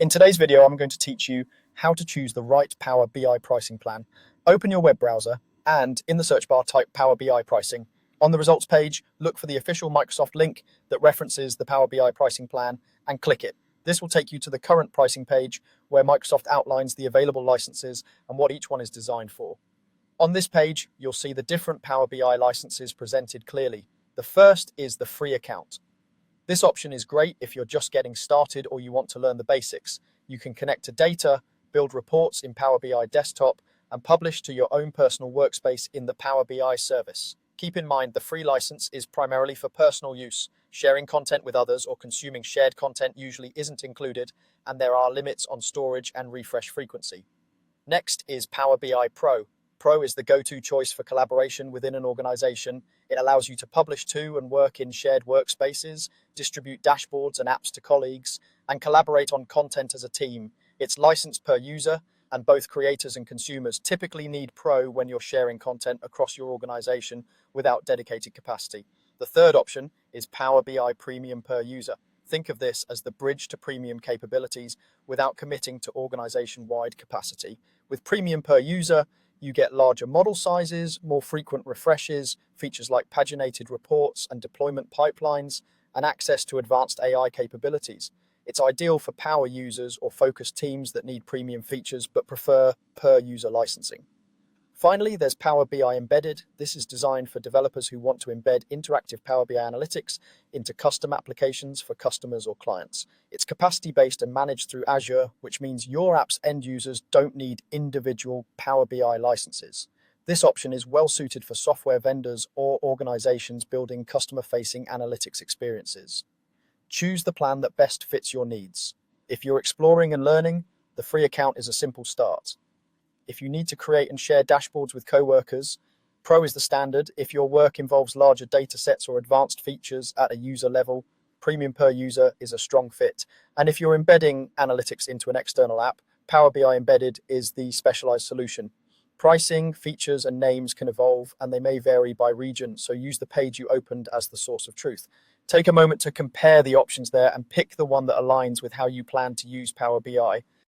In today's video, I'm going to teach you how to choose the right Power BI pricing plan. Open your web browser and in the search bar type Power BI pricing. On the results page, look for the official Microsoft link that references the Power BI pricing plan and click it. This will take you to the current pricing page where Microsoft outlines the available licenses and what each one is designed for. On this page, you'll see the different Power BI licenses presented clearly. The first is the free account. This option is great if you're just getting started or you want to learn the basics. You can connect to data, build reports in Power BI Desktop, and publish to your own personal workspace in the Power BI service. Keep in mind the free license is primarily for personal use. Sharing content with others or consuming shared content usually isn't included, and there are limits on storage and refresh frequency. Next is Power BI Pro. Pro is the go-to choice for collaboration within an organization. It allows you to publish to and work in shared workspaces, distribute dashboards and apps to colleagues, and collaborate on content as a team. It's licensed per user, and both creators and consumers typically need Pro when you're sharing content across your organization without dedicated capacity. The third option is Power BI Premium per user. Think of this as the bridge to premium capabilities without committing to organization-wide capacity. With Premium per user, you get larger model sizes, more frequent refreshes, features like paginated reports and deployment pipelines, and access to advanced AI capabilities. It's ideal for power users or focused teams that need premium features but prefer per-user licensing. Finally, there's Power BI Embedded. This is designed for developers who want to embed interactive Power BI analytics into custom applications for customers or clients. It's capacity-based and managed through Azure, which means your app's end users don't need individual Power BI licenses. This option is well suited for software vendors or organizations building customer-facing analytics experiences. Choose the plan that best fits your needs. If you're exploring and learning, the free account is a simple start. If you need to create and share dashboards with coworkers, Pro is the standard. If your work involves larger data sets or advanced features at a user level, Premium per user is a strong fit. And if you're embedding analytics into an external app, Power BI Embedded is the specialized solution. Pricing, features, and names can evolve, and they may vary by region, so use the page you opened as the source of truth. Take a moment to compare the options there and pick the one that aligns with how you plan to use Power BI.